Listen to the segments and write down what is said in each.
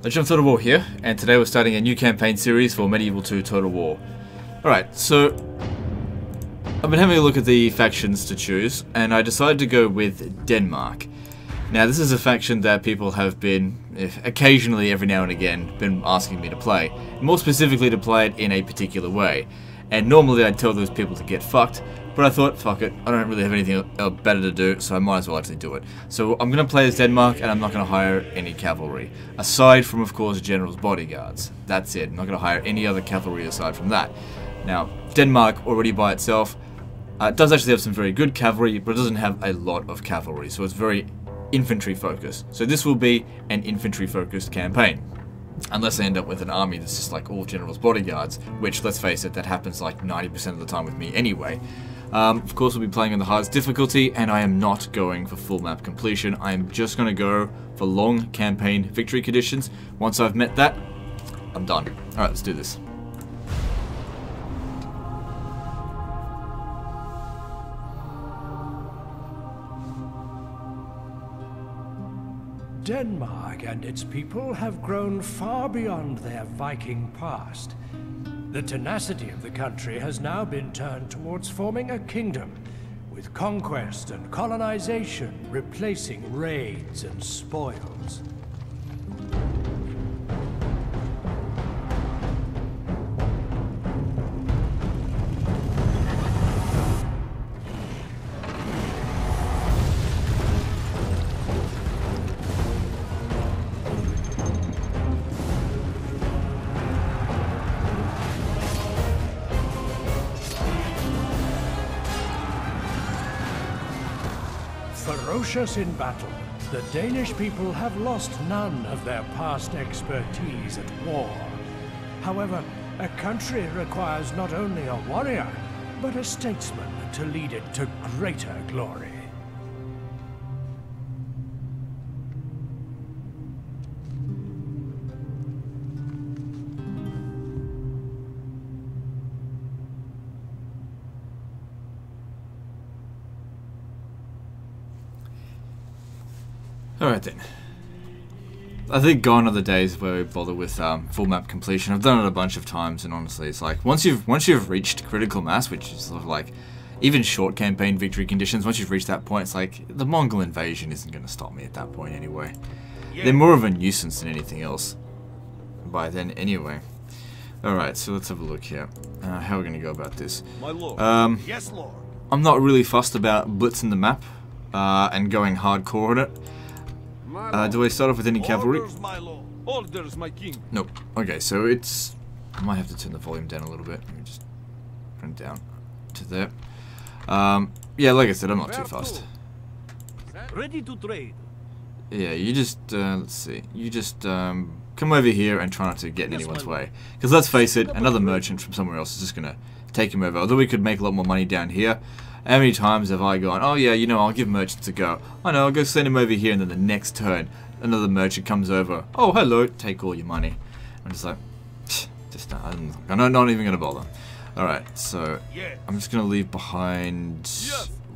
Legend of Total War here, and today we're starting a new campaign series for Medieval 2 Total War. Alright, so I've been having a look at the factions to choose, and I decided to go with Denmark. Now this is a faction that people have been, occasionally every now and again, been asking me to play. More specifically to play it in a particular way. And normally I'd tell those people to get fucked, but I thought, fuck it, I don't really have anything better to do, so I might as well actually do it. So I'm going to play as Denmark, and I'm not going to hire any cavalry. Aside from, of course, generals' bodyguards. That's it. I'm not going to hire any other cavalry aside from that. Now, Denmark, already by itself, does actually have some very good cavalry, but it doesn't have a lot of cavalry, so it's very infantry-focused. So this will be an infantry-focused campaign. Unless I end up with an army that's just like all generals' bodyguards, which, let's face it, that happens like 90% of the time with me anyway. Of course, we'll be playing on the hardest difficulty, and I am not going for full map completion. I am just going to go for long campaign victory conditions. Once I've met that, I'm done. Alright, let's do this. Denmark and its people have grown far beyond their Viking past. The tenacity of the country has now been turned towards forming a kingdom, with conquest and colonization replacing raids and spoils. Ferocious in battle, the Danish people have lost none of their past expertise at war. However, a country requires not only a warrior, but a statesman to lead it to greater glory. Alright then. I think gone are the days where we bother with full map completion. I've done it a bunch of times, and honestly, it's like once you've reached critical mass, which is sort of like even short campaign victory conditions. Once you've reached that point, it's like the Mongol invasion isn't going to stop me at that point anyway. Yeah. They're more of a nuisance than anything else by then anyway. Alright, so let's have a look here. How are we going to go about this? My lord. Yes, lord. I'm not really fussed about blitzing the map and going hardcore on it. Do I start off with any cavalry? Orders, my lord. Orders, my king. Nope. Okay, so it's... I might have to turn the volume down a little bit. Let me just turn it down to there. Yeah, like I said, I'm not too fussed. Ready to trade. Yeah, you just, let's see. You just, come over here and try not to get in anyone's way. Because let's face it, another merchant from somewhere else is just going to take him over. Although we could make a lot more money down here. How many times have I gone, oh yeah, you know, I'll give merchants a go. I know, I'll go send him over here, and then the next turn, another merchant comes over. Oh, hello, take all your money. I'm just like, I'm not even going to bother. Alright, so I'm just going to leave behind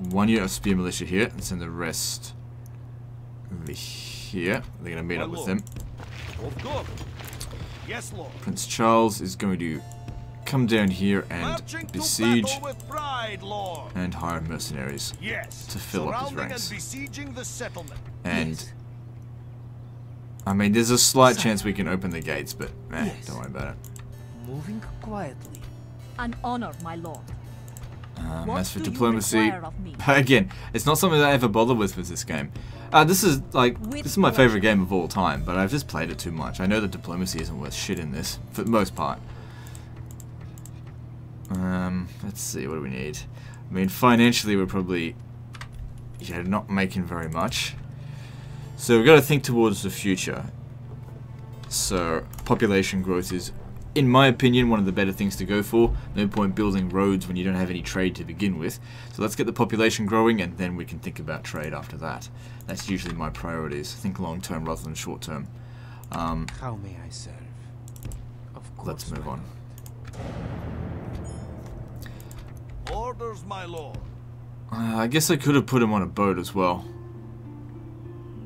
one unit of spear militia here, and send the rest over here. They're going to meet up with them. Yes, Lord. Prince Charles is going to come down here and besiege and hire mercenaries to fill up his ranks. And I mean, there's a slight chance we can open the gates, but don't worry about it. Moving quietly. An honor, my lord. As for diplomacy, again, it's not something that I ever bother with this game. This is my favorite game of all time, but I've just played it too much. I know that diplomacy isn't worth shit in this, for the most part. Let's see, what do we need? I mean, financially we're probably, not making very much. So we've got to think towards the future. So, population growth is, in my opinion, one of the better things to go for. No point building roads when you don't have any trade to begin with. So let's get the population growing, and then we can think about trade after that. That's usually my priorities. Think long term rather than short term. How may I serve? Of course. Let's move on. Orders, my lord. I guess I could have put him on a boat as well.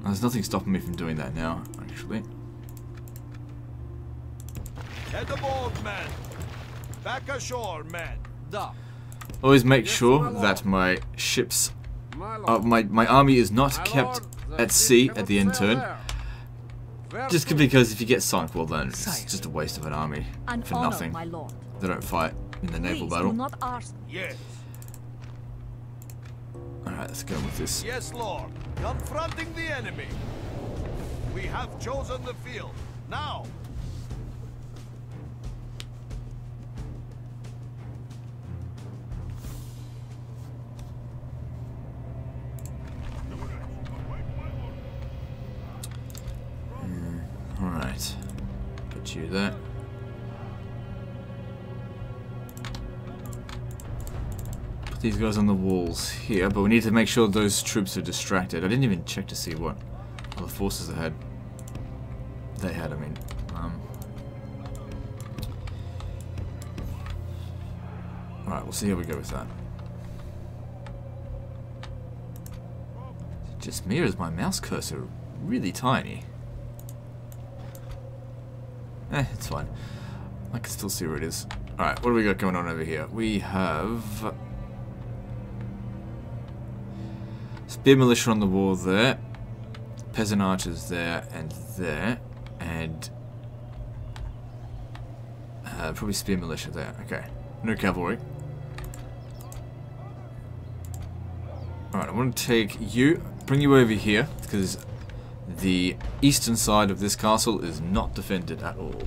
There's nothing stopping me from doing that now, actually. Head aboard, men. Back ashore, men. Da. Always make sure that my ships, my army is not kept at sea at the end turn. Just because if you get sunk, well then it's just a waste of an army for nothing. They don't fight in the naval battle. Yes. Alright, let's go with this. Yes, Lord. Confronting the enemy. We have chosen the field. Now. Alright. Put you there. Put these guys on the walls here, but we need to make sure those troops are distracted. I didn't even check to see what other forces they had. I mean. Alright, we'll see how we go with that. Just me, or is my mouse cursor really tiny? It's fine. I can still see where it is. Alright, what do we got going on over here? We have spear militia on the wall there, peasant archers there, and probably spear militia there. Okay, no cavalry. Alright, I want to take you, bring you over here, because the eastern side of this castle is not defended at all.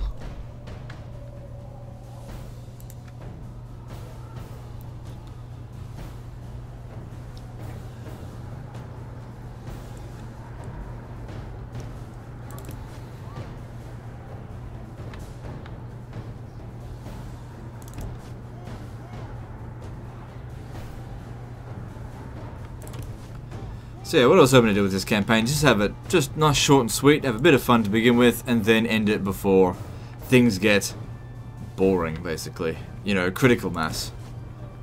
So yeah, what I was hoping to do with this campaign, just have it just nice, short and sweet, have a bit of fun to begin with, and then end it before things get boring, basically. You know, critical mass.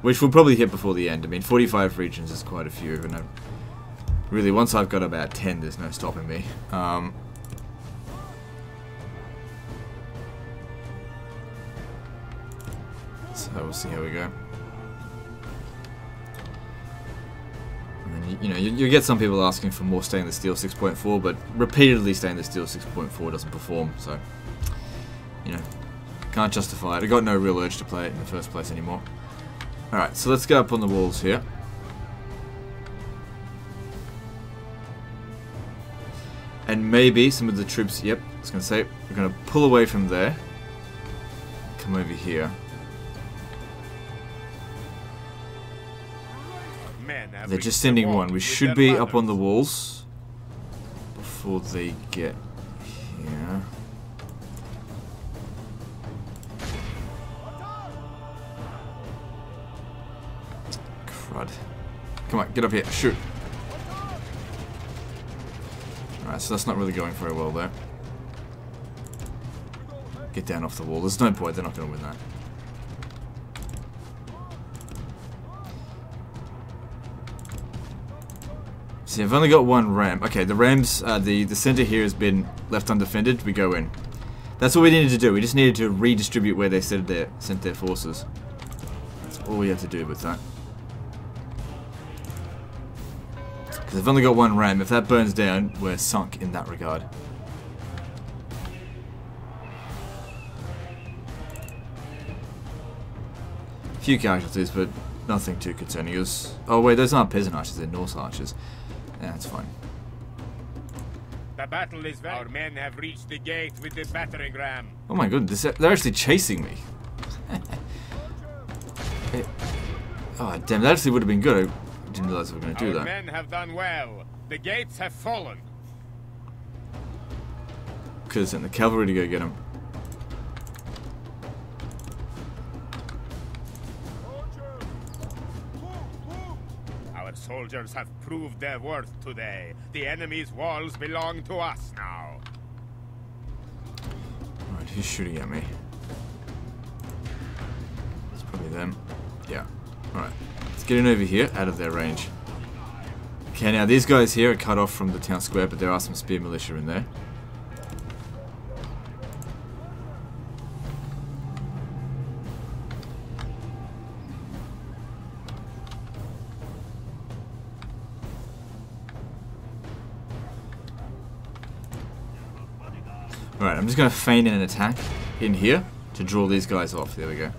Which we'll probably hit before the end. I mean, 45 regions is quite a few, even though really once I've got about 10, there's no stopping me. So we'll see how we go. You know, you get some people asking for more stainless steel 6.4, but repeatedly stainless steel 6.4 doesn't perform, so, you know, can't justify it. I got no real urge to play it in the first place anymore. Alright, so let's go up on the walls here. And maybe some of the troops, yep, I was going to say, we're going to pull away from there, come over here. They're just sending one. We should be up on the walls before they get here. Crud. Come on, get up here. Shoot. Alright, so that's not really going very well there. Get down off the wall. There's no point. They're not going to win that. See, I've only got one ram. Okay, the rams, the center here has been left undefended. We go in. That's what we needed to do. We just needed to redistribute where they sent their forces. That's all we had to do with that. Because I've only got one ram. If that burns down, we're sunk in that regard. Few casualties, but nothing too concerning us. Oh wait, those aren't peasant archers, they're Norse archers. Yeah, that's fine. The battle is Our men have reached the gate with the battering ram. Oh my goodness, they're actually chasing me. Oh damn, that actually would have been good. I didn't realize we were going to do that. Our men have done well. The gates have fallen. Could have sent the cavalry to go get them. Soldiers have proved their worth today. The enemy's walls belong to us now. Alright, who's shooting at me? It's probably them. Yeah. Alright. Let's get in over here, out of their range. Okay, now these guys here are cut off from the town square, but there are some spear militia in there. Alright, I'm just going to feign an attack in here to draw these guys off. There we go.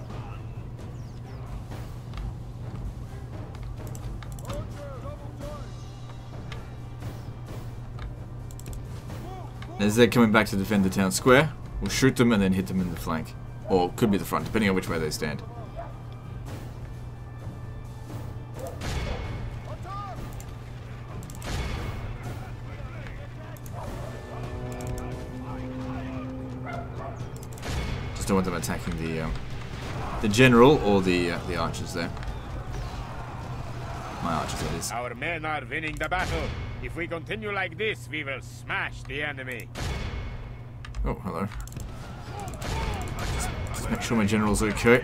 As they're coming back to defend the town square, we'll shoot them and then hit them in the flank. Or could be the front, depending on which way they stand. Just don't want them attacking the general or the archers there. My archers, that is. Our men are winning the battle. If we continue like this, we will smash the enemy. Oh, hello. Just make sure my general's okay.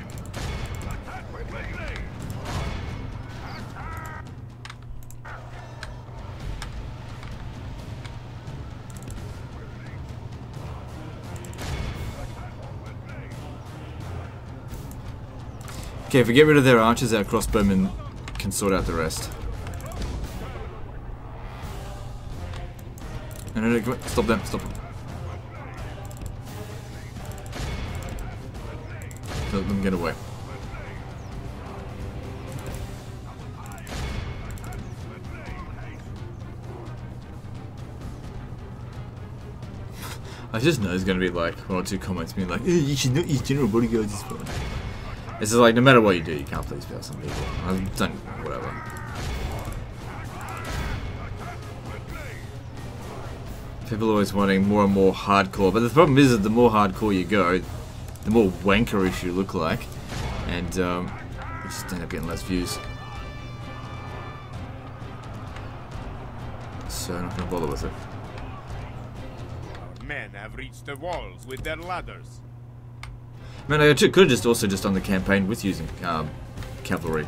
Okay, if we get rid of their archers, our crossbowmen can sort out the rest. No, come on. Stop them, stop them. Let them get away. I just know there's going to be like one or two comments being like, you should not use general bodyguards as well. It's just like, no matter what you do, you can't please some people. I've done whatever. People are always wanting more and more hardcore, but the problem is that the more hardcore you go, the more wankerish you look like, and you just end up getting less views. So I'm not going to bother with it. Our men have reached the walls with their ladders. Man, I could have just also just done the campaign with using cavalry.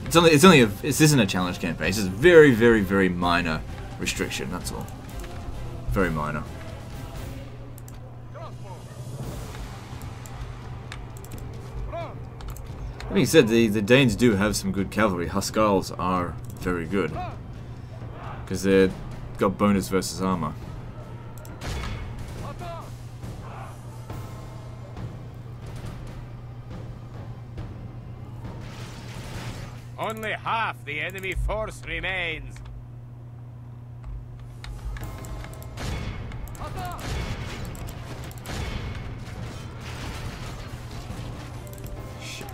This isn't a challenge campaign. It's just a very, very, very minor restriction. That's all. Very minor. That being said, the Danes do have some good cavalry. Huscarls are very good because they've got bonus versus armor. Only half the enemy force remains. Shit.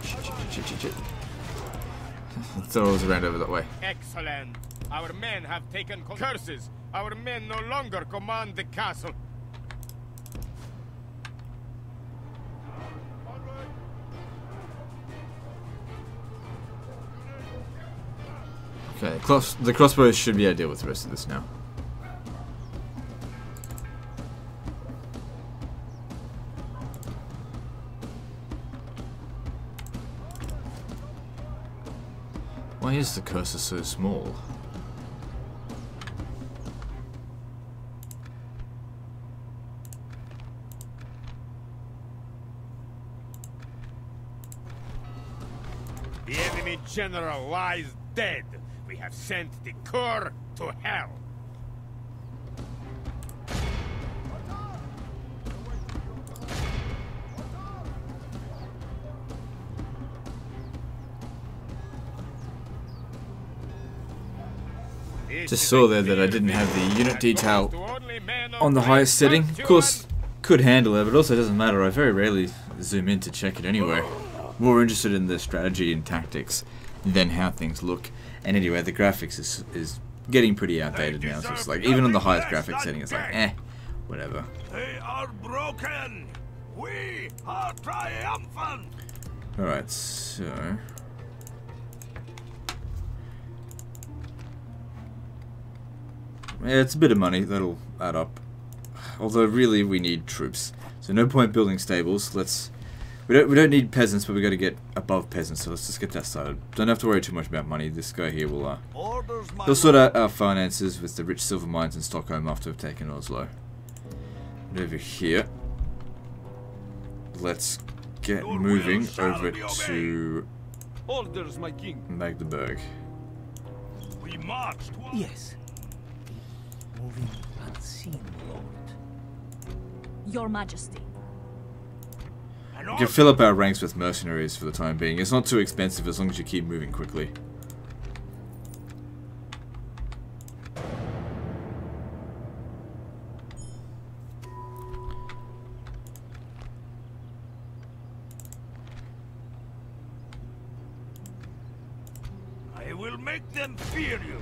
Throw those around over that way. Excellent. Our men have taken curses. Our men no longer command the castle. Okay, the crossbows should be able to deal with the rest of this now. Why is the cursor so small? The enemy general lies dead. We have sent the Corps to hell. Just saw there that I didn't have the unit detail on the highest setting. Of course, could handle it, but also doesn't matter. I very rarely zoom in to check it anyway. More interested in the strategy and tactics than how things look. And anyway, the graphics is getting pretty outdated now. So it's like, even on the highest graphics setting, it's like, whatever. They are broken. We are triumphant. Alright, so... yeah, it's a bit of money, that'll add up. Although really we need troops. So no point building stables. We don't need peasants, but we got to get above peasants, so let's just get that started. Don't have to worry too much about money. This guy here will he'll sort out our finances with the rich silver mines in Stockholm after we've taken Oslo. And over here, let's get moving over to Orders, my king. Magdeburg. We marched. Yes. Moving unseen, Lord. Your Majesty. We can fill up our ranks with mercenaries for the time being. It's not too expensive as long as you keep moving quickly. I will make them fear you.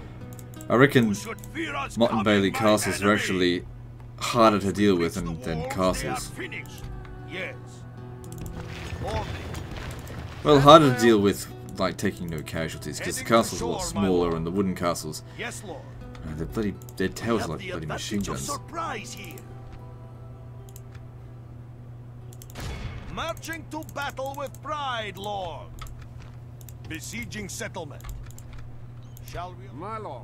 I reckon You should fear us Motte Bailey coming, my castles are enemy. actually harder to deal with Reach the than walls, castles. they are finished. Yes. Only. Well, harder to deal with, like taking no casualties, because the Heading to castles are a lot shore, my smaller, lord. and the wooden castles, Yes, Lord. their tails Have are like the bloody machine advantage of guns. surprise here. Marching to battle with pride, Lord. Besieging settlement. Shall we? My lord.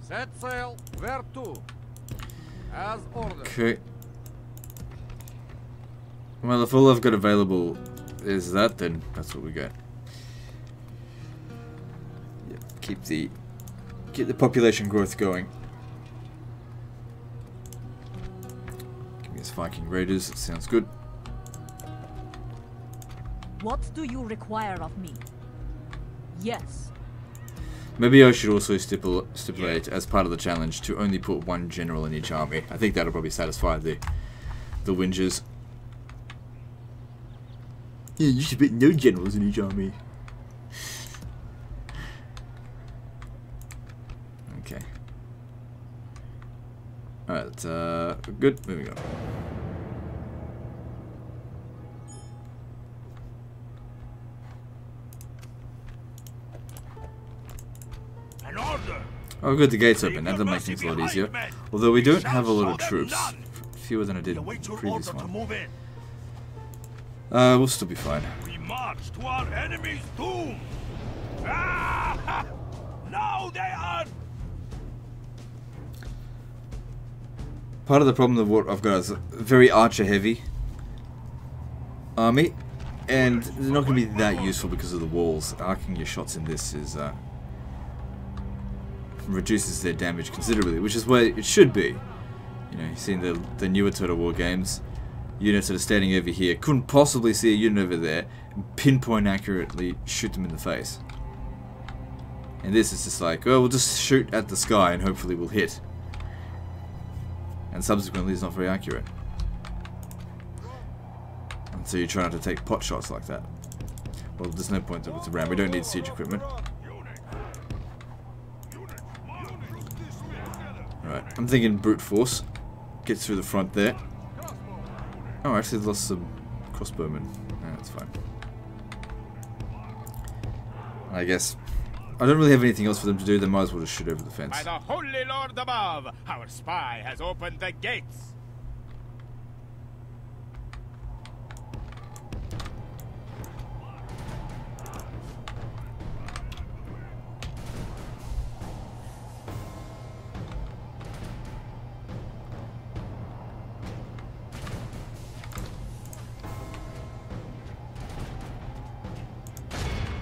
Set sail, where to? As ordered. Okay. Well, if all I've got available is that, then that's what we got. Yeah, keep the population growth going. Give me us Viking Raiders. That sounds good. What do you require of me? Yes. Maybe I should also stipulate as part of the challenge to only put one general in each army. I think that'll probably satisfy the whingers. Yeah, you should put no generals in each army. Okay. Alright, good. Moving on. An order. Oh good, the gate's open. That'll make things a lot easier. Although we don't have a lot of troops. Fewer than I did in the Await your previous order to one. move in. We'll still be fine. We march to our enemy's doom. Ah! Now they are. Part of the problem of what I've got is a very archer-heavy army, and they're not going to be that useful because of the walls. Arcing your shots in this is reduces their damage considerably, which is where it should be. You know, you've seen the newer Total War games. Units that are standing over here couldn't possibly see a unit over there and pinpoint accurately shoot them in the face. And this is just like, well, we'll just shoot at the sky and hopefully we'll hit. And subsequently it's not very accurate. And so you try not to take pot shots like that. Well, there's no point with the ram. We don't need siege equipment. Alright, I'm thinking brute force. Get through the front there. Oh, I actually lost some crossbowmen. Yeah, that's fine. I guess I don't really have anything else for them to do. They might as well just shoot over the fence. By the Holy Lord above, our spy has opened the gates.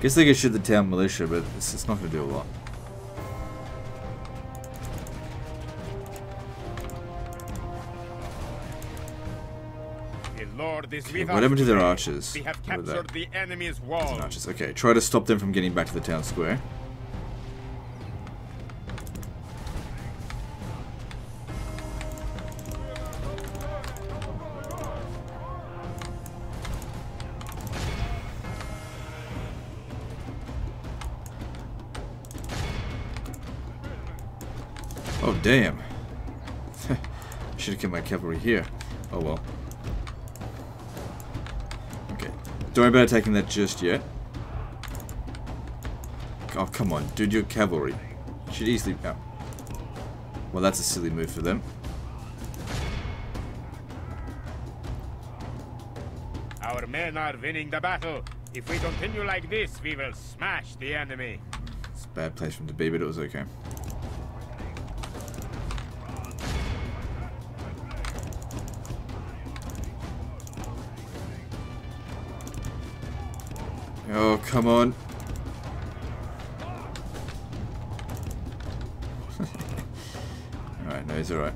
Guess they could shoot the town militia, but it's not going to do a lot. The Lord is Okay, with what us happened to their today. archers? We have What were captured they? the enemy's wall. Archers. Okay, try to stop them from getting back to the town square. Oh damn. Should have kept my cavalry here. Oh well. Okay. Don't worry about taking that just yet. Oh come on, dude, you're cavalry. You should easily. Oh. Well, that's a silly move for them. Our men are winning the battle. If we continue like this, we will smash the enemy. It's a bad place for them to be, but it was okay. Oh, come on. Alright, no, he's alright.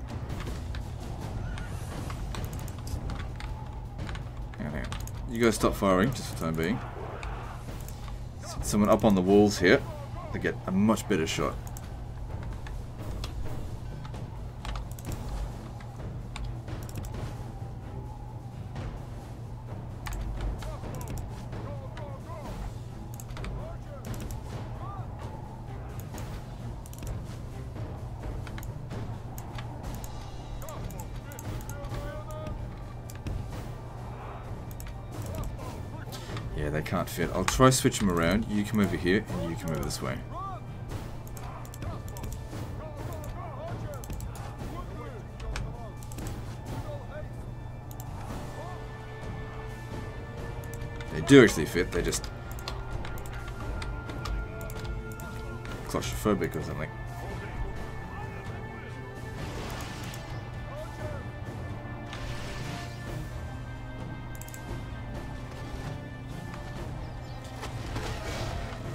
You guys stop firing, just for the time being. Set someone up on the walls here to get a much better shot. Yeah, they can't fit. I'll try switch them around. You come over here, and you come over this way. They do actually fit, they just claustrophobic or something.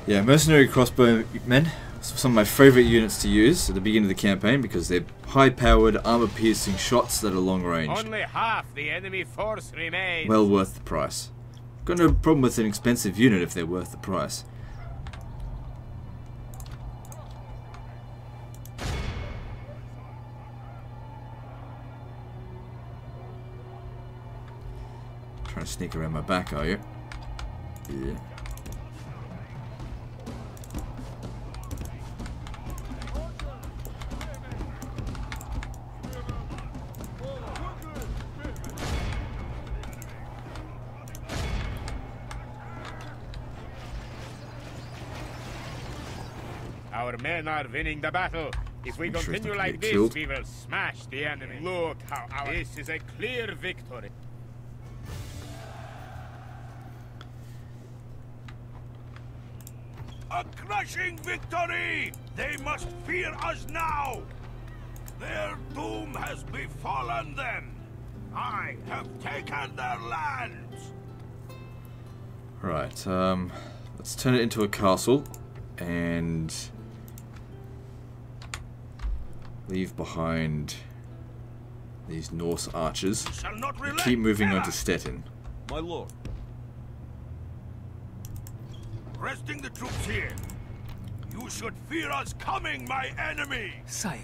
Yeah, mercenary crossbow men, some of my favourite units to use at the beginning of the campaign because they're high-powered, armor-piercing shots that are long-range. Only half the enemy force remains. Well worth the price. Got no problem with an expensive unit if they're worth the price. Trying to sneak around my back, are you? Yeah. Our men are winning the battle. If we continue like this, we will smash the enemy. Look how this is a clear victory. A crushing victory! They must fear us now! Their doom has befallen them! I have taken their lands! Right, let's turn it into a castle and leave behind these Norse archers and keep moving on to Stettin. My lord. Resting the troops here. You should fear us coming, my enemy! Sire,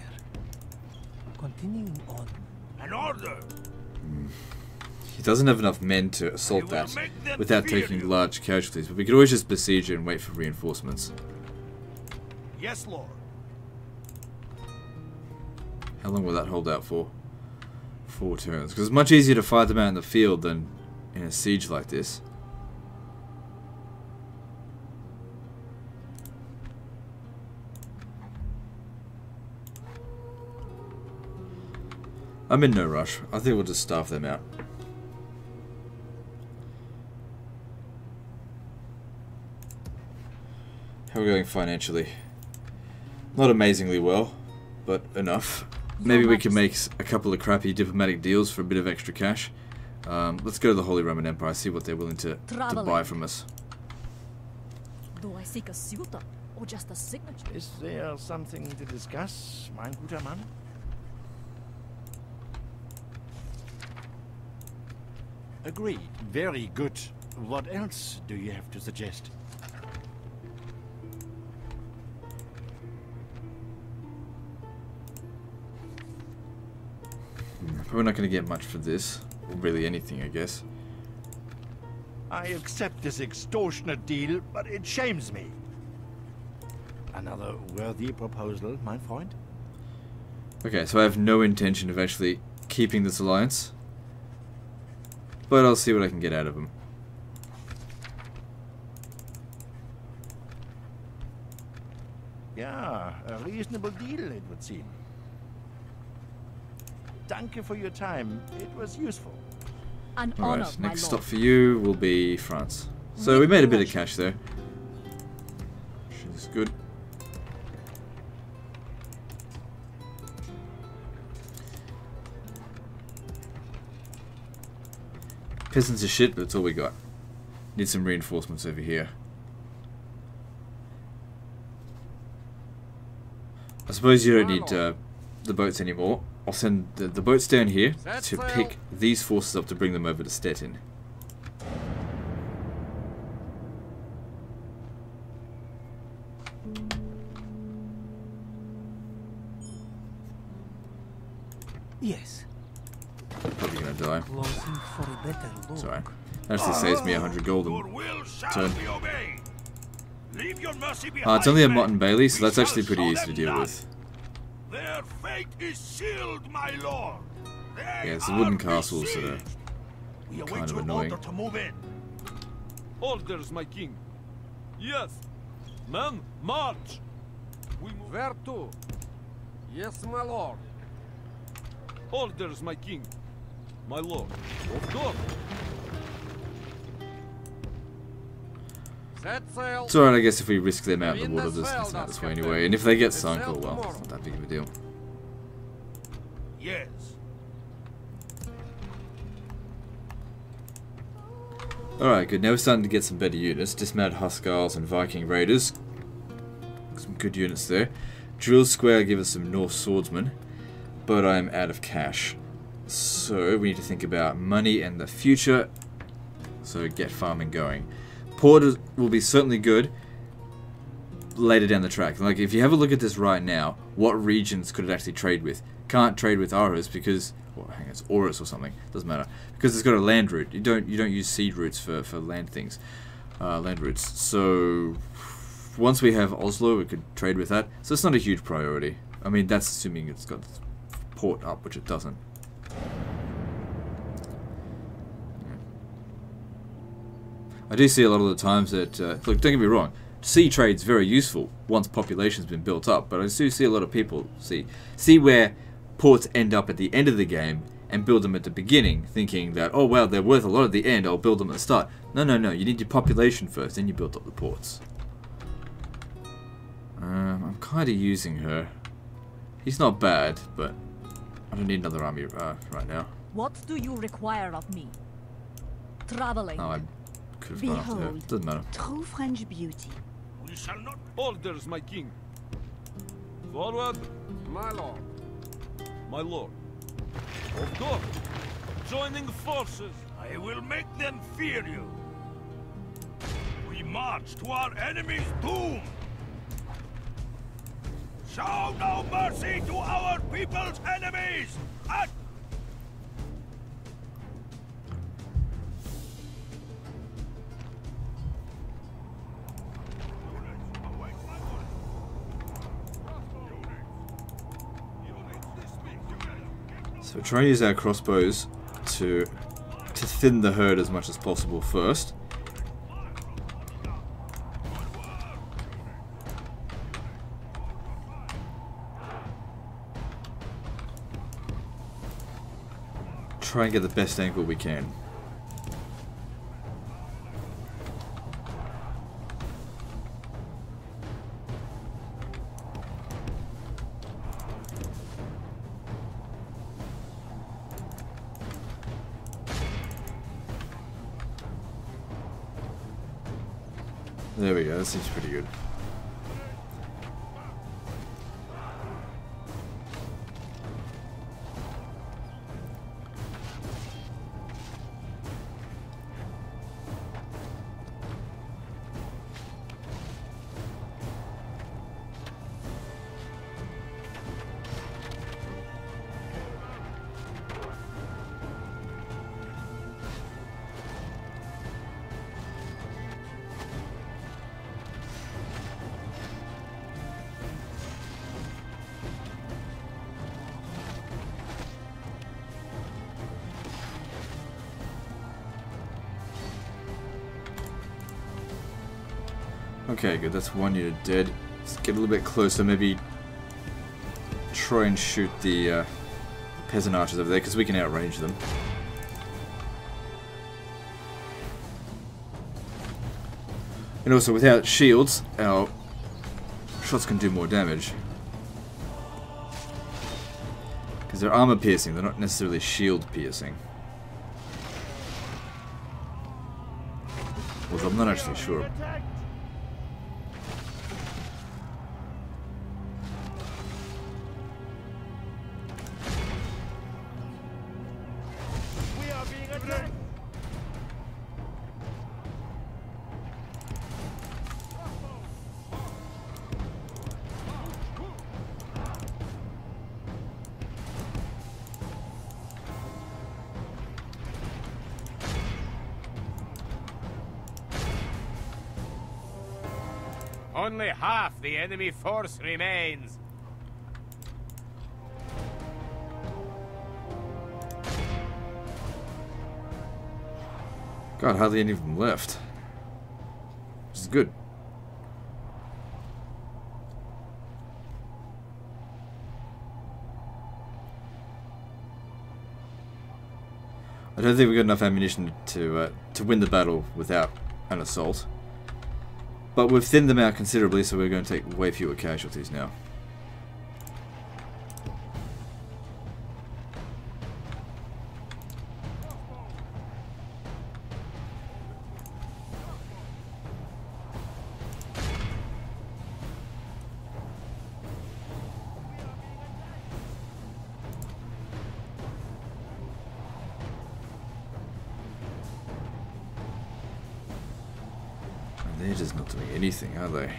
continuing on. An order! He doesn't have enough men to assault that without taking large casualties, but we could always just besiege it and wait for reinforcements. Yes, lord. How long will that hold out for? 4 turns. Because it's much easier to fight them out in the field than in a siege like this. I'm in no rush. I think we'll just starve them out. How are we going financially? Not amazingly well, but enough. Maybe we can make a couple of crappy diplomatic deals for a bit of extra cash. Let's go to the Holy Roman Empire, see what they're willing to buy from us. Do I seek a suitor or just a signature? Is there something to discuss, mein guter Mann? Agreed. Very good. What else do you have to suggest? Probably not going to get much for this. Or really anything, I guess. I accept this extortionate deal, but it shames me. Another worthy proposal, my friend? Okay, so I have no intention of actually keeping this alliance. But I'll see what I can get out of them. Yeah, a reasonable deal, it would seem. Danke for your time. It was useful. An honor, Alright, my next lord. stop for you will be France. So we made a bit of cash there. Which is good. Peasants are shit, but it's all we got. Need some reinforcements over here. I suppose you don't need the boats anymore. I'll send the boats down here to pick these forces up to bring them over to Stettin. Yes. Probably gonna die. Closing for a better look. Sorry. That actually saves me 100 gold Your in will shall turn. be obeyed. Leave your mercy behind. It's only a men. Mott and Bailey, so We that's actually shall pretty show easy to them deal none. with. Their fate is sealed, my lord. They Yeah, it's the wooden are castles that are besieged. We await kind of your annoying. order to move in. Orders, my king. Yes. Men, march. We move. Where to? Yes, my lord. Orders, my king. My lord. Of course. Set sail. It's alright, I guess, if we risk them out in the water this way anyway. And if they get sunk, oh well, it's not that big of a deal. Yes. Alright, good. Now we're starting to get some better units. Dismounted Huskars and Viking Raiders. Some good units there. Drill Square give us some Norse Swordsmen. But I'm out of cash. So we need to think about money and the future. So get farming going. Port will be certainly good later down the track. Like, if you have a look at this right now, what regions could it actually trade with? Can't trade with Aarhus because, well, hang on, it's Aarhus or something. Doesn't matter because it's got a land route. You don't use seed routes for land things, land routes. So once we have Oslo, we could trade with that. So it's not a huge priority. I mean, that's assuming it's got port up, which it doesn't. I do see a lot of the times that, look, don't get me wrong, sea trade's very useful once population's been built up, but I do see a lot of people see where ports end up at the end of the game and build them at the beginning, thinking that, oh well, they're worth a lot at the end, I'll build them at the start. No, no, no, you need your population first, then you build up the ports. I'm kind of using her. He's not bad, but I don't need another army right now. What do you require of me? Traveling. Oh, I could have gone after her. Doesn't matter. True French beauty. We shall not. Orders, my king. Forward, my lord. My lord. Of course. Joining forces. I will make them fear you. We march to our enemy's doom. Show no mercy to our people's enemies. So we're trying to use our crossbows to thin the herd as much as possible first. Try and get the best angle we can. There we go, that seems pretty good. Okay, good. That's one unit dead. Let's get a little bit closer. Maybe try and shoot the peasant archers over there, because we can outrange them. And also, without shields, our shots can do more damage. Because they're armor piercing, they're not necessarily shield piercing. Although I'm not actually sure. Only half the enemy force remains. God, hardly any of them left. This is good. I don't think we've got enough ammunition to win the battle without an assault. But we've thinned them out considerably, so we're going to take way fewer casualties now. They're just not doing anything, are they?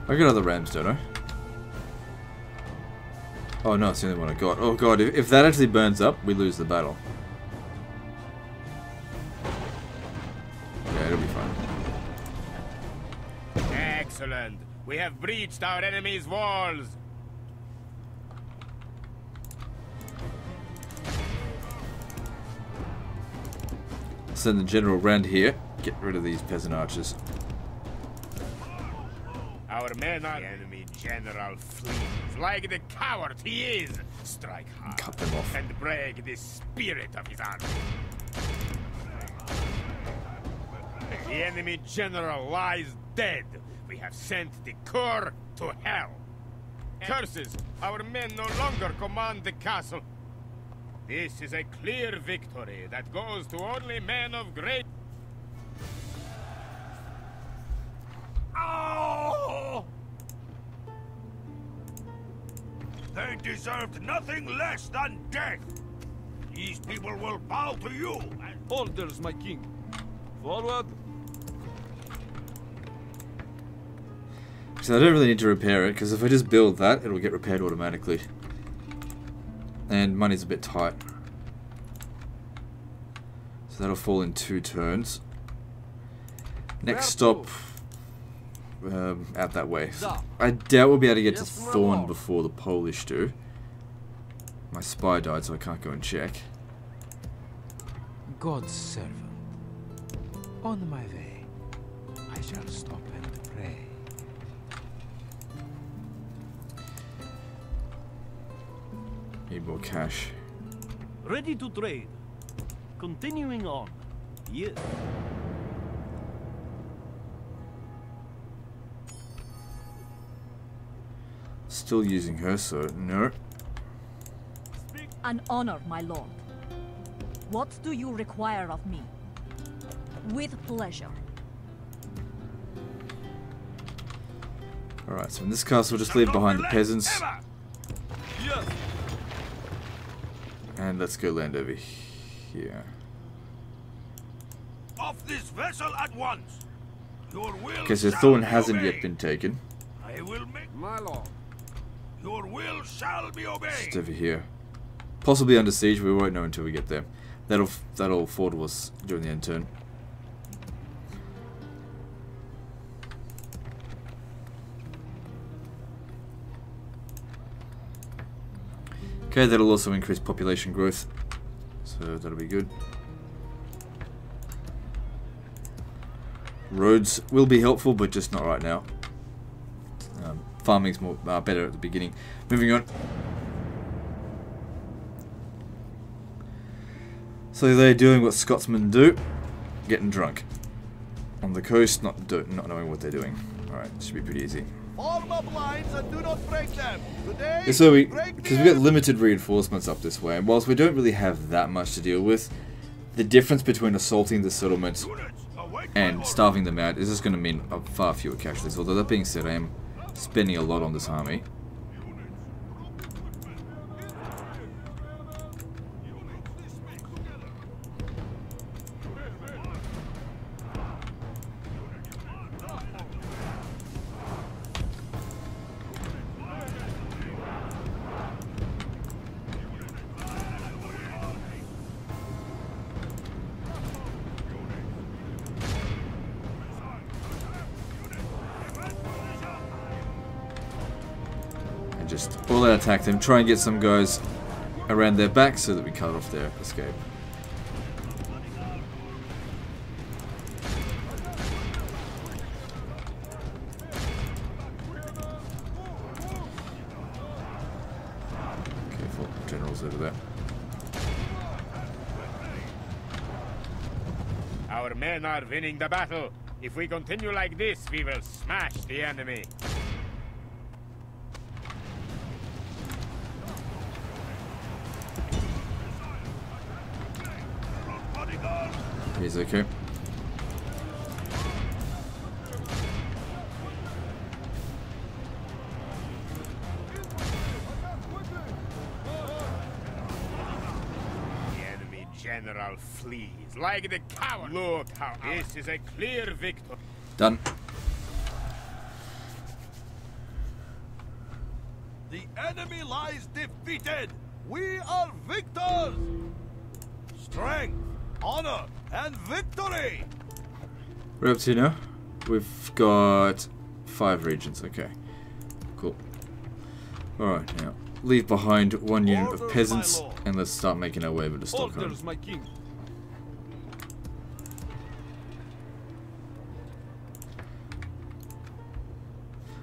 I got other rams, don't I? Oh no, it's the only one I got. Oh god, if that actually burns up, we lose the battle. Yeah, it'll be fine. Excellent. We have breached our enemy's walls. Send the general round here. Get rid of these peasant archers. Our men are the enemy general flees like the coward he is. Strike hard. Cut them off. And break the spirit of his army. The enemy general lies dead. We have sent the corps to hell. Curses! Our men no longer command the castle. This is a clear victory that goes to only men of great... Oh! They deserved nothing less than death. These people will bow to you. Orders, my king. Forward. So I don't really need to repair it, because if I just build that, it'll get repaired automatically. And money's a bit tight. So that'll fall in 2 turns. Next stop, out that way. So I doubt we'll be able to get to Thorn before the Polish do. My spy died, so I can't go and check. God's servant. On my way, I shall stop and pray. Need more cash. Ready to trade. Continuing on. Yes. Still using her, so no. An honor, my lord. What do you require of me? With pleasure. Alright, so in this castle, we'll just leave behind the peasants. Yes. And let's go land over here. Off this vessel at once. Your will Okay, so shall Thorn be hasn't obeyed. yet been taken. I will make My lord. your will shall be obeyed. Just over here. Possibly under siege, we won't know until we get there. That'll fall to us during the end turn. Okay, that'll also increase population growth, so that'll be good. Roads will be helpful, but just not right now. Farming's more better at the beginning. Moving on. So they're doing what Scotsmen do, getting drunk on the coast, not knowing what they're doing. All right, should be pretty easy. Form up lines and do not break them. Today, So because we got limited reinforcements up this way, and whilst we don't really have that much to deal with, the difference between assaulting the settlements and starving them out is just going to mean far fewer casualties. Although that being said, I am spending a lot on this army. just all out attack them, try and get some guys around their back so that we cut off their escape. Careful, generals over there. Our men are winning the battle. If we continue like this, we will smash the enemy. He's okay. The enemy general flees like the coward. Look how this is a clear victory. Done. The enemy lies defeated. We are victors. Strength, honor, and victory! We're up to now. We've got 5 regions. Okay. Cool. Alright, now leave behind 1 unit of peasants and let's start making our way over to Stockholm. Orders, my king.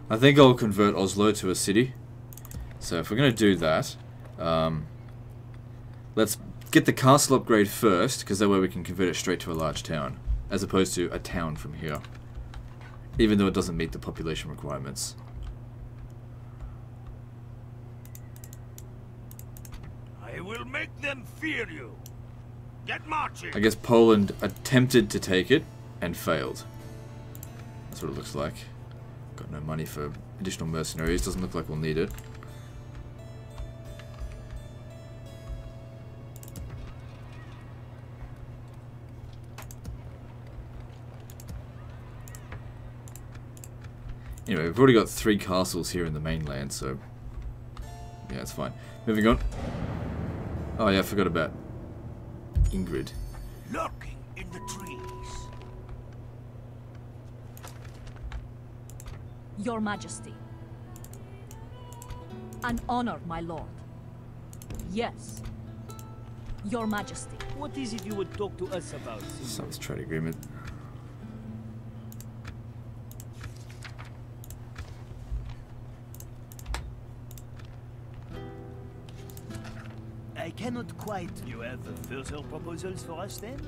I think I'll convert Oslo to a city. So if we're going to do that, let's get the castle upgrade first, because that way we can convert it straight to a large town, as opposed to a town from here, even though it doesn't meet the population requirements. I will make them fear you. Get marching. I guess Poland attempted to take it and failed. That's what it looks like. Got no money for additional mercenaries, doesn't look like we'll need it. Anyway, we've already got 3 castles here in the mainland, so yeah, it's fine. Moving on. Oh yeah, I forgot about Ingrid. Lurking in the trees. Your Majesty. An honor, my lord. Yes. Your Majesty. What is it you would talk to us about? Sounds trade agreement. I cannot quite. You have further proposals for us then?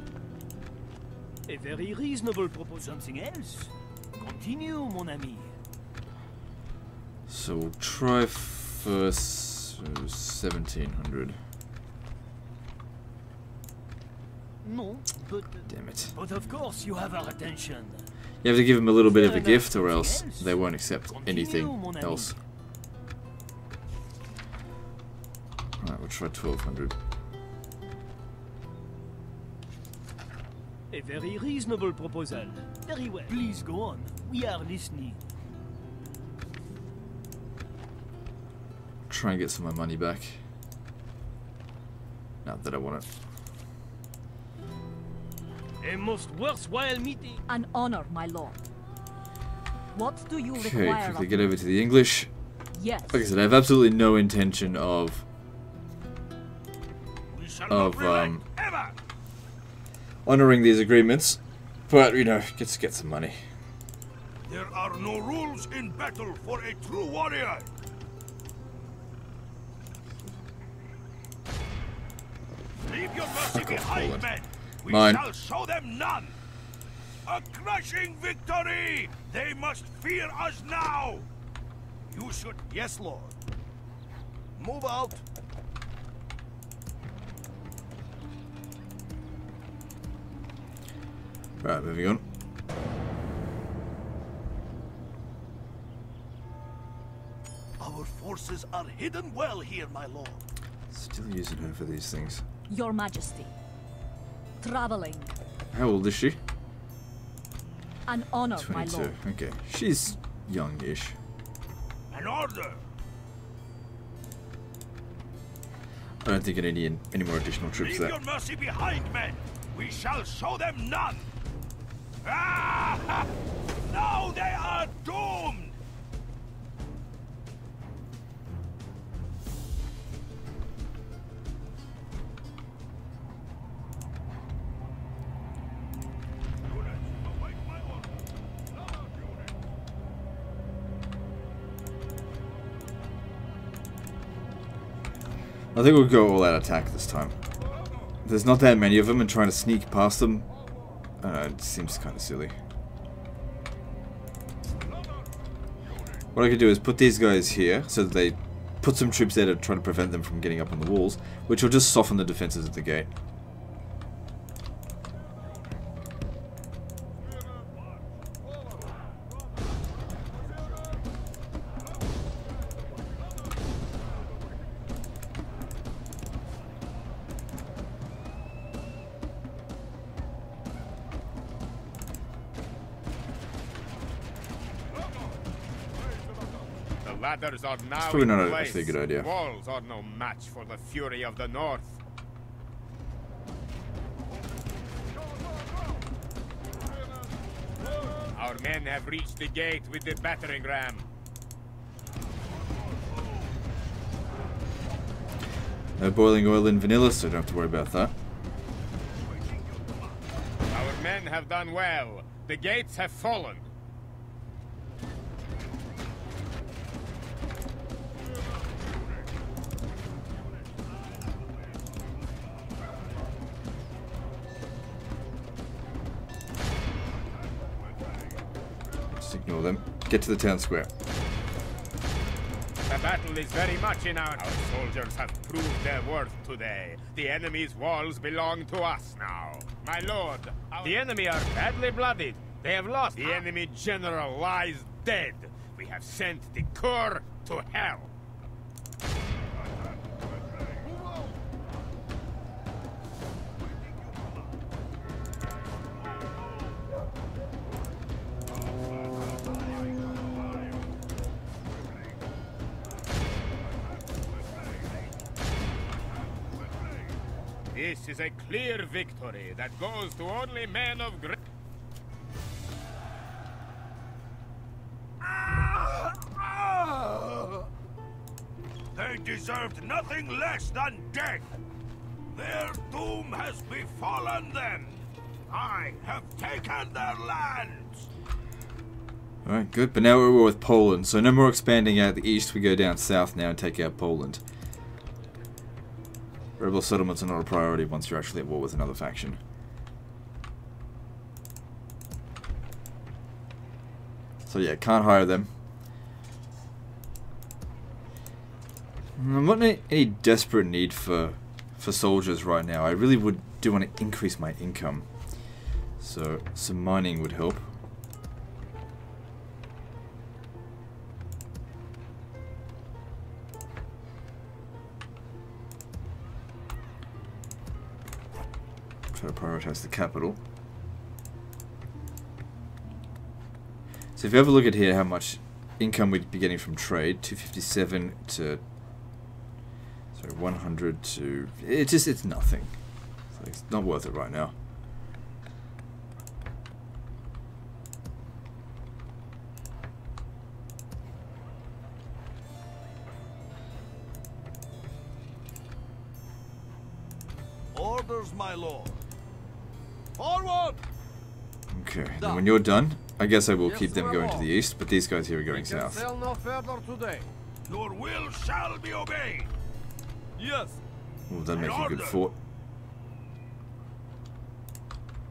A very reasonable proposal. Something else? Continue, mon ami. So we'll try first 1700. No, but... Damn it. But of course you have our attention. You have to give them a little bit of a gift or else they won't accept anything else. Alright, we'll try 1200. A very reasonable proposal. Very well. Please go on. We are listening. Try and get some of my money back. Not that I want it. A most worthwhile meeting. An honor, my lord. What do you Okay, require quickly of get me? over to the English. Yes. Like I said, I have absolutely no intention of honoring these agreements, but you know, get some money. There are no rules in battle for a true warrior. Leave your mercy behind, Poland. men. We Mine. shall show them none. A crushing victory! They must fear us now. You should... Yes, Lord. Move out. Right, moving on. Our forces are hidden well here, my lord. Still using her for these things. Your Majesty. Traveling. How old is she? An honor, my 22. lord. Okay, she's youngish. An order. I don't think I need any more additional troops Leave there. your mercy behind, men. We shall show them none. Ah! Now they are doomed. I think we'll go all-out attack this time. There's not that many of them, and trying to sneak past them, I don't know, it seems kind of silly. What I could do is put these guys here, so that they put some troops there to try to prevent them from getting up on the walls, which will just soften the defenses at the gate. Ladders are now probably not in place. actually a good idea. Walls are no match for the fury of the north. Our men have reached the gate with the battering ram. No boiling oil in vanilla, so don't have to worry about that. Our men have done well. The gates have fallen. Ignore them. Get to the town square. The battle is very much in our soldiers have proved their worth today. The enemy's walls belong to us now. My lord, the enemy are badly blooded. They have lost. The enemy general lies dead. We have sent the corps to hell. This is a clear victory that goes to only men of great... They deserved nothing less than death. Their doom has befallen them. I have taken their lands. Alright, good. But now we're at war with Poland, so no more expanding out the east. We go down south now and take out Poland. Rebel settlements are not a priority once you're actually at war with another faction. So yeah, can't hire them. I'm not in any desperate need for soldiers right now. I really do want to increase my income. So some mining would help. Try to prioritize the capital. So if you have a look at here how much income we'd be getting from trade, 257 to 100 to it's nothing. So it's not worth it right now. Orders, my lord. Forward! Okay, then when you're done, I guess I will keep them going to the east, but these guys here are going south. Sail no further today. Your will shall be obeyed. Yes, Well, that'd make a good fort.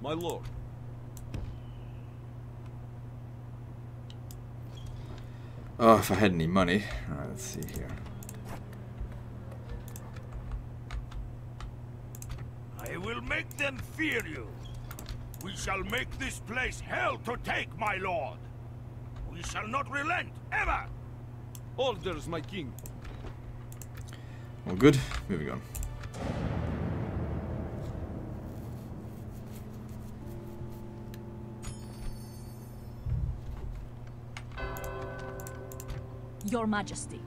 my lord. Oh, if I had any money. Alright, let's see here. I will make them fear you. We shall make this place hell to take, my lord. We shall not relent, ever. Orders, my king. Well, good. Moving on. Your Majesty.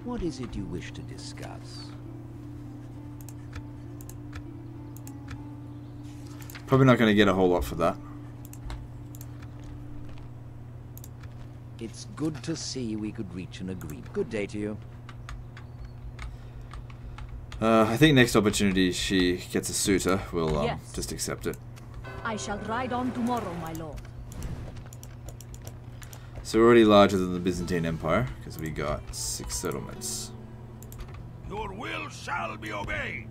What is it you wish to discuss? Probably not going to get a whole lot for that. It's good to see we could reach an agreement. Good day to you. I think next opportunity she gets a suitor, we'll Yes. just accept it. I shall ride on tomorrow, my lord. So we're already larger than the Byzantine Empire, because we got 6 settlements. Your will shall be obeyed.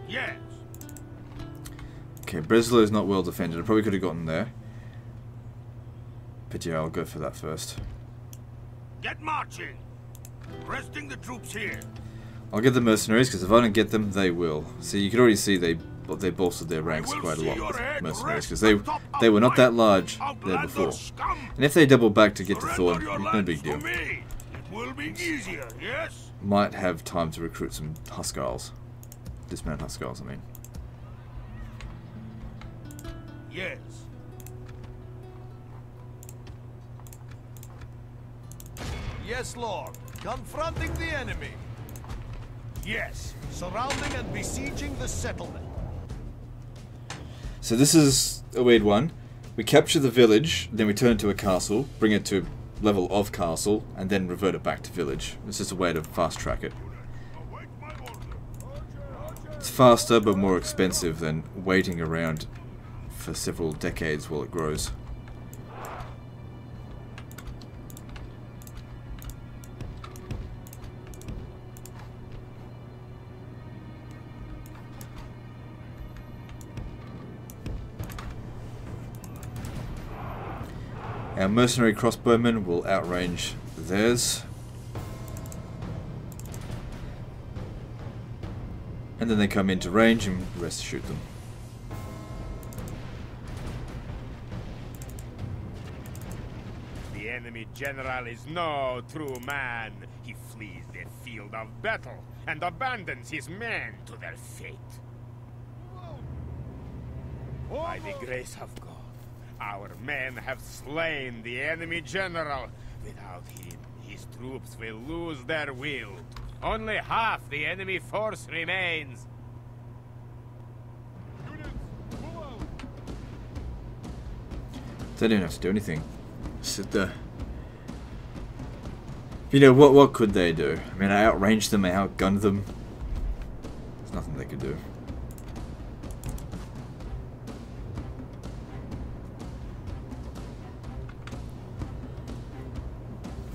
Yes. Okay, Breslau is not well defended. I probably could have gotten there. But yeah, I'll go for that first. Get marching. Resting the troops here. I'll get the mercenaries, because if I don't get them, they will. See, you can already see they bolstered their ranks quite a lot with mercenaries, because they were not that large there before. And if they double back to get to Thorn, no big deal. It will be easier, yes? Might have time to recruit some Huskarls. Dismount Huskarls, I mean. Yes. Yes, Lord. Confronting the enemy. Yes. Surrounding and besieging the settlement. So this is a weird one. We capture the village, then we turn it to a castle, bring it to level of castle, and then revert it back to village. It's just a way to fast track it. It's faster but more expensive than waiting around for several decades while it grows. Our mercenary crossbowmen will outrange theirs. And then they come into range and the rest shoot them. The enemy general is no true man. He flees the field of battle and abandons his men to their fate. By the grace of God, our men have slain the enemy general. Without him, his troops will lose their will. Only half the enemy force remains. They didn't have to do anything. Sit there. You know, what could they do? I mean, I outranged them, I outgunned them. There's nothing they could do.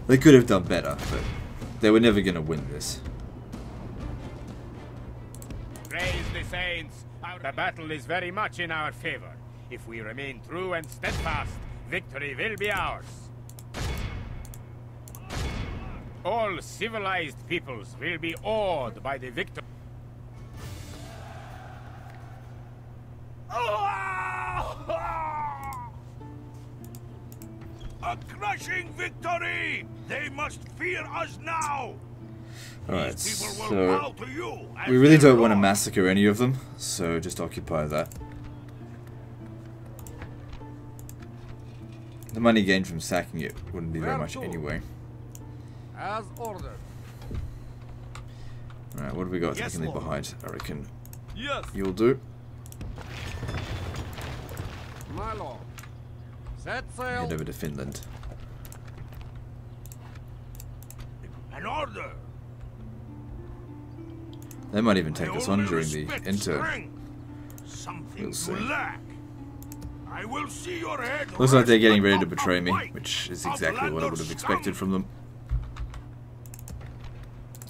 They could have done better, but they were never going to win this. Praise the saints! The battle is very much in our favor. If we remain true and steadfast, victory will be ours. All civilized peoples will be awed by the victory. A crushing victory! They must fear us now! Alright, These people will so bow to you as we really their don't want to lord. massacre any of them, so just occupy that. The money gained from sacking it wouldn't be very much anyway. As ordered. Alright, what have we got Yes, that we can leave Lord. behind? I reckon Yes, you'll do. my lord. Set sail. Head over to Finland. An order! They might even take I us on only during the respect enter. strength. Something We'll see. you lack. I will see your head. Looks like they're rest getting ready to atop betray a me, pike which is of exactly what I would have Landor expected scum. from them.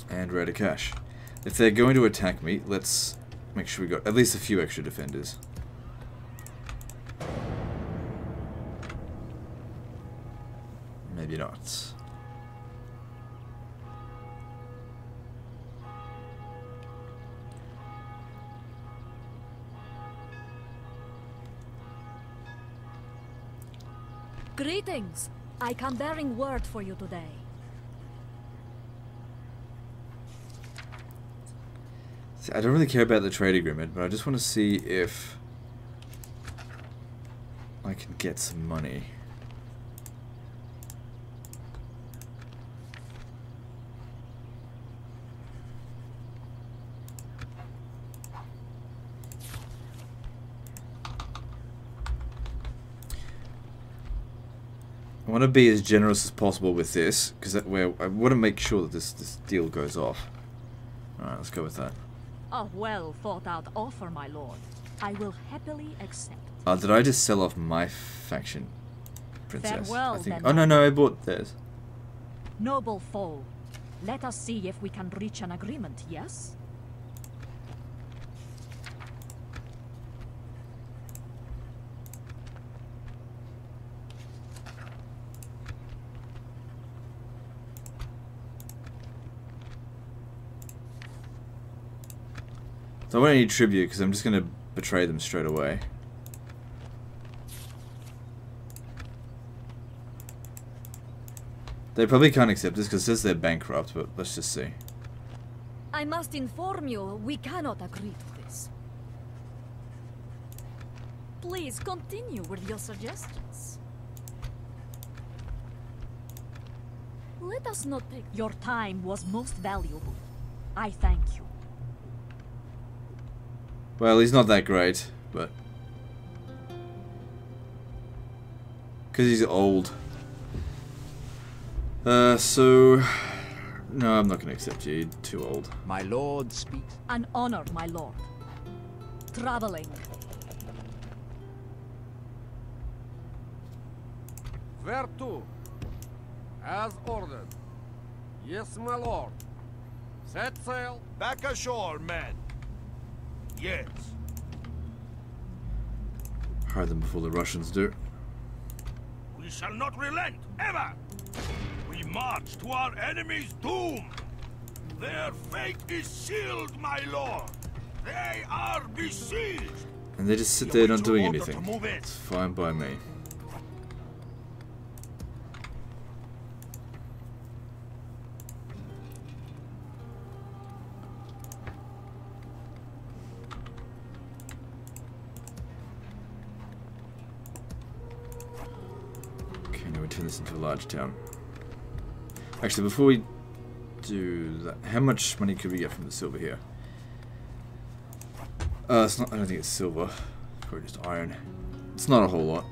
And rate of cash. If they're going to attack me, let's make sure we got at least a few extra defenders. Maybe not. Greetings. I come bearing word for you today. See, I don't really care about the trade agreement, but I just want to see if I can get some money. I want to be as generous as possible with this, because I want to make sure that this deal goes off. Alright, let's go with that. A well thought out offer, my lord. I will happily accept. Did I just sell off my faction, princess? Farewell, I think. then, Oh no, I bought theirs. Noble foe, Let us see if we can reach an agreement, yes? So I won't need tribute because I'm just going to betray them straight away. They probably can't accept this because it says they're bankrupt, but let's just see. I must inform you, we cannot agree to this. Please continue with your suggestions. Let us not take... Your time was most valuable. I thank you. Well, he's not that great, but... because he's old. So... no, I'm not going to accept you. You're too old. My lord speaks. An honor, my lord. Traveling. Where to? As ordered. Yes, my lord. Set sail. Back ashore, men. Yes. Hire them before the Russians do. We shall not relent, ever! We march to our enemy's doom! Their fate is sealed, my lord! They are besieged! And they just sit there not doing anything. It's fine by me. Turn this into a large town. Actually, before we do that, how much money could we get from the silver here? It's not. I don't think it's silver. It's probably just iron. It's not a whole lot.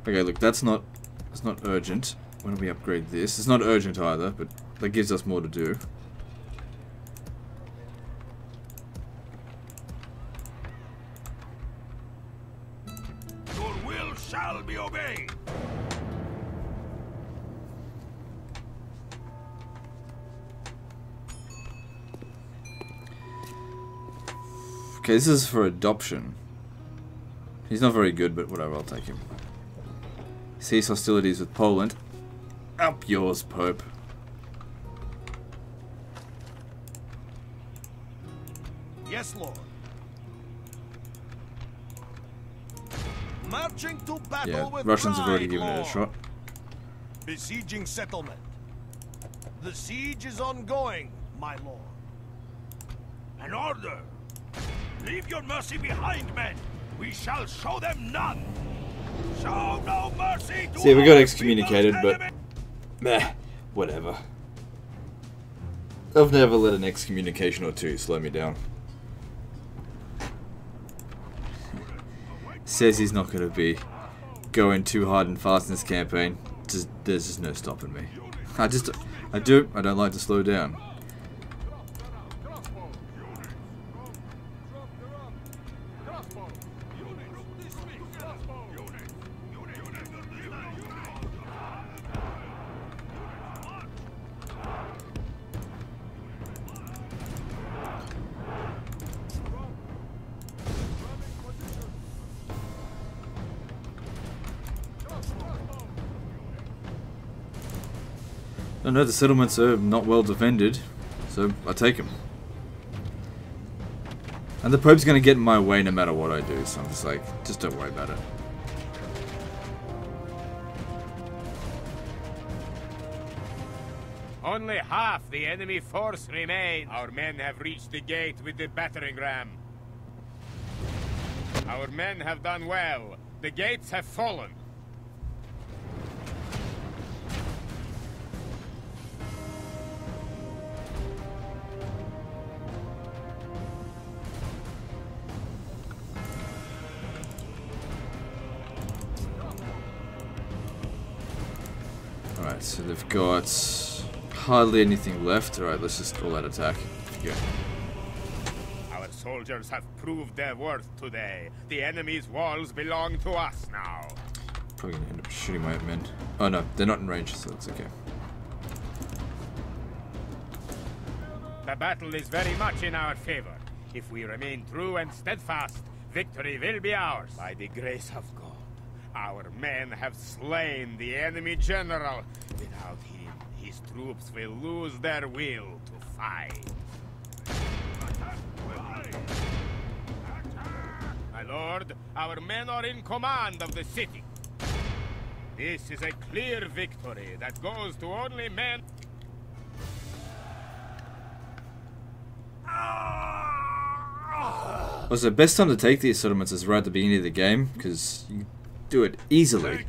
Okay, look, that's not urgent. When do we upgrade this? It's not urgent either, but that gives us more to do. Your will shall be obeyed. Okay, this is for adoption. He's not very good, but whatever, I'll take him. Cease hostilities with Poland. Up yours, Pope. Yes, Lord. Marching to battle Yeah, with Russians have already pride, given it a Lord. shot. Besieging settlement. The siege is ongoing, my lord. An order. Leave your mercy behind, men. We shall show them none. Show no mercy to See, we got our excommunicated, people's but enemy. meh, whatever. I've never let an excommunication or two slow me down. Says he's not going to be going too hard and fast in this campaign. There's just no stopping me. I don't like to slow down. I know the settlements are not well defended, so I take them. And the Pope's going to get in my way no matter what I do, so I'm just like, just don't worry about it. Only half the enemy force remains. Our men have reached the gate with the battering ram. Our men have done well. The gates have fallen. Alright, so they've got hardly anything left. Alright, let's just all out attack. Go. soldiers have proved their worth today. The enemy's walls belong to us now. Probably gonna end up shooting my men. Oh no, they're not in range, so that's okay. The battle is very much in our favor. If we remain true and steadfast, victory will be ours. By the grace of God, our men have slain the enemy general. Without him, his troops will lose their will to fight. My lord, our men are in command of the city. This is a clear victory that goes to only men. Also, best time to take these settlements is right at the beginning of the game, because you do it easily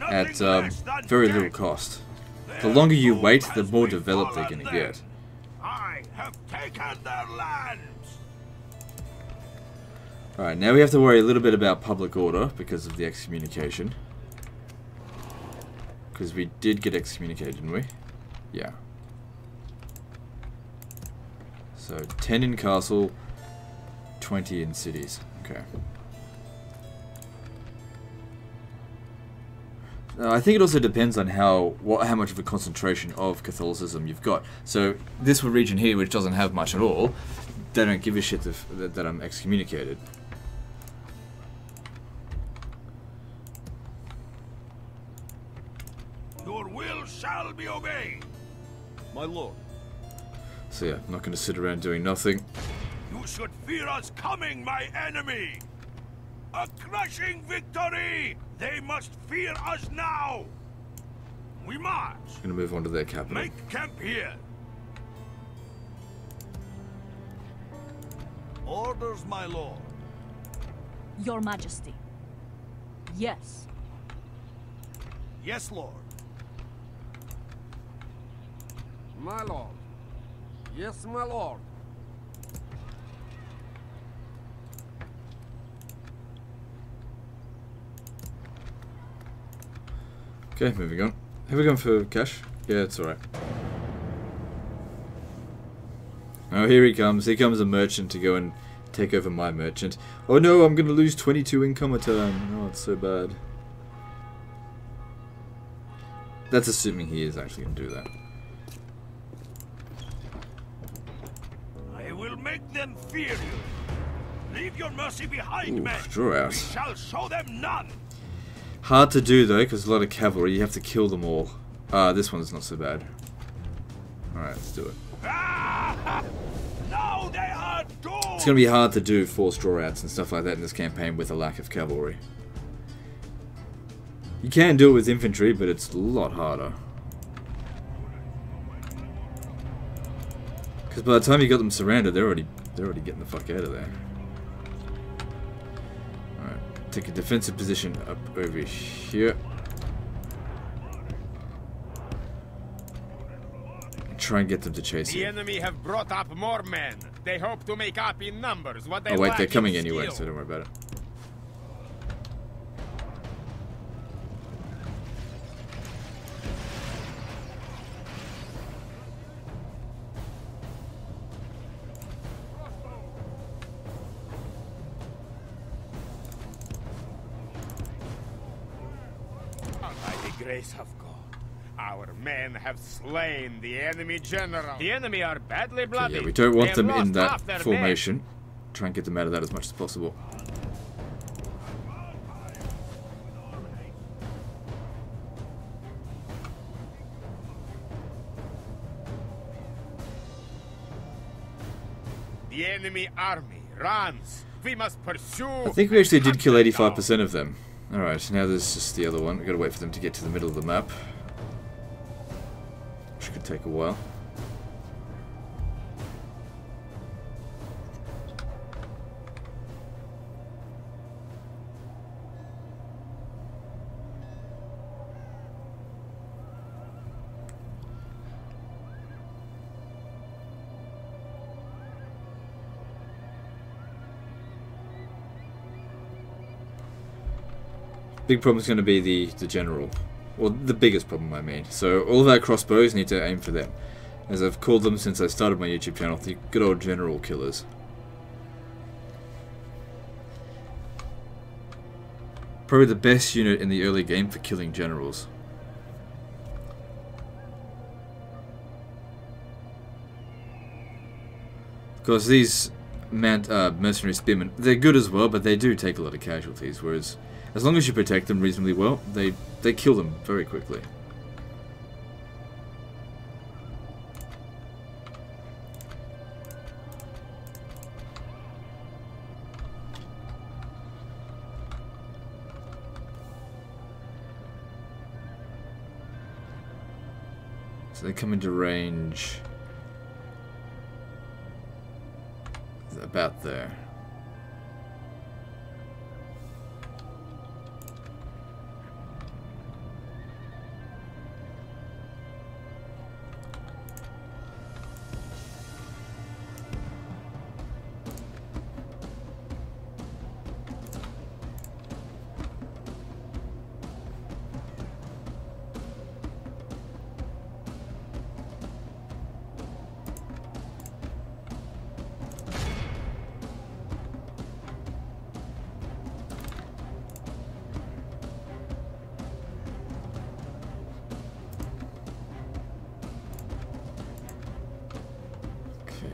at very little cost. The longer you wait, the more developed they're going to get. I have taken their lands. Alright, now we have to worry a little bit about public order because of the excommunication. Because we did get excommunicated, didn't we? Yeah. So, 10 in castle, 20 in cities. Okay. I think it also depends on how much of a concentration of Catholicism you've got. So, this region here, which doesn't have much at all, they don't give a shit that I'm excommunicated. Your will shall be obeyed. My lord. So yeah, I'm not going to sit around doing nothing. You should fear us coming, my enemy. A crushing victory. They must fear us now. We march. I'm going to move on to their capital. Make camp here. Orders, my lord. Your Majesty. Yes. Yes, lord. My lord. Yes, my lord. Okay, moving on. Have we gone for cash? Yeah, it's alright. Oh, here he comes. Here comes a merchant to go and take over my merchant. Oh no, I'm going to lose 22 income a turn. Oh, it's so bad. That's assuming he is actually going to do that. I will make them fear you. Leave your mercy behind, Ooh, men. draw out. We shall show them none. Hard to do though, because a lot of cavalry, you have to kill them all. This one's not so bad. Alright, let's do it. Now they are doomed. It's going to be hard to do forced drawouts and stuff like that in this campaign with a lack of cavalry. You can do it with infantry, but it's a lot harder. Because by the time you got them surrounded, they're already getting the fuck out of there. Alright, take a defensive position up over here. And try and get them to chase you. The enemy have brought up more men. They hope to make up in numbers what they Oh wait, lack they're coming in anyway, skill. so don't worry about it. By the grace of God, our men have slain the enemy general. The enemy are badly bloody. Okay, yeah, we don't want They them have in lost half that their formation. Try and get them out of that as much as possible. men. The enemy army runs. We must pursue. I think we actually did kill 85% of them. Alright, now there's just the other one. We've got to wait for them to get to the middle of the map. Which could take a while. Big problem is going to be the general. Well, the biggest problem, I mean. So all of our crossbows need to aim for them. As I've called them since I started my YouTube channel, the good old general killers. Probably the best unit in the early game for killing generals. Of course, these mercenary spearmen, they're good as well, but they do take a lot of casualties, whereas as long as you protect them reasonably well, they kill them very quickly. So they come into range about there.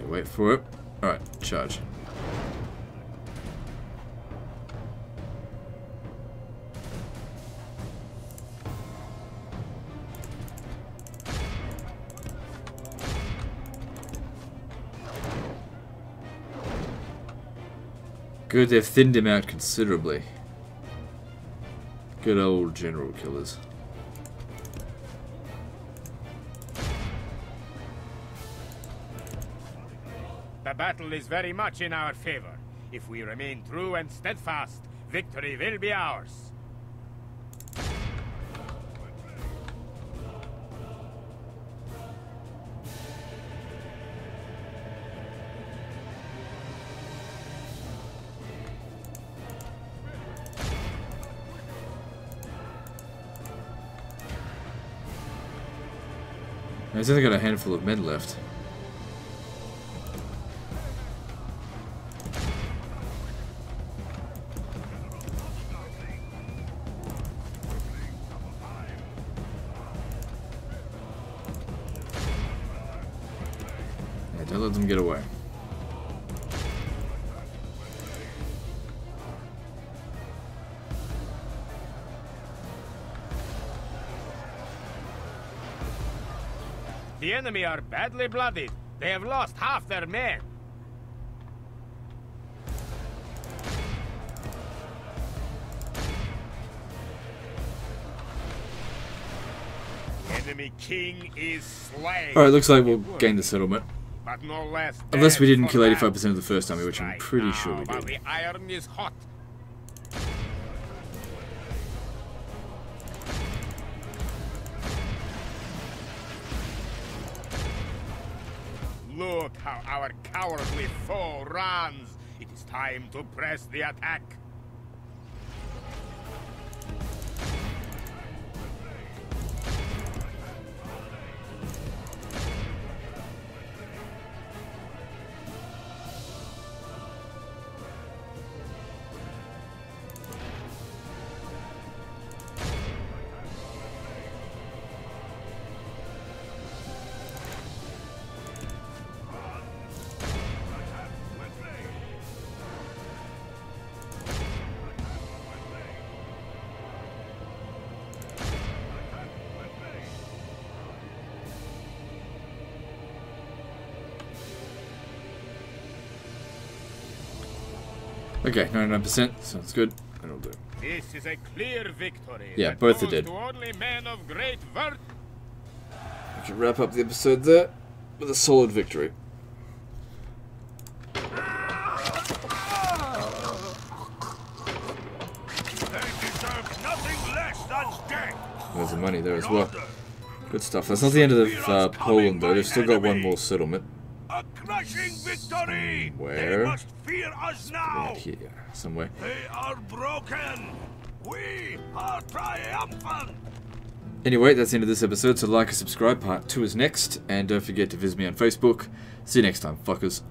Wait for it. Alright, charge. Good, they've thinned him out considerably. Good old general killers. The battle is very much in our favor. If we remain true and steadfast, victory will be ours. He's only got a handful of men left. Don't let them get away. The enemy are badly bloodied. They have lost half their men. Enemy king is slain. Alright, looks like we'll gain the settlement. But no less. Unless we didn't kill 85% of the first army, which I'm pretty sure we While did. the iron is hot. Look how our cowardly foe runs. It is time to press the attack. Okay, 99%, sounds good. That'll do. This is a clear victory. Yeah, that both are goes dead. to only men of great virtue. We can wrap up the episode there with a solid victory. They deserve nothing less than death. There's the money there as well. Good stuff. That's not the end of Poland though. They've still got one more settlement. A crushing victory! Where? They must fear us now! Right here, somewhere. They are broken! We are triumphant! Anyway, that's the end of this episode, so like and subscribe. Part 2 is next, and don't forget to visit me on Facebook. See you next time, fuckers.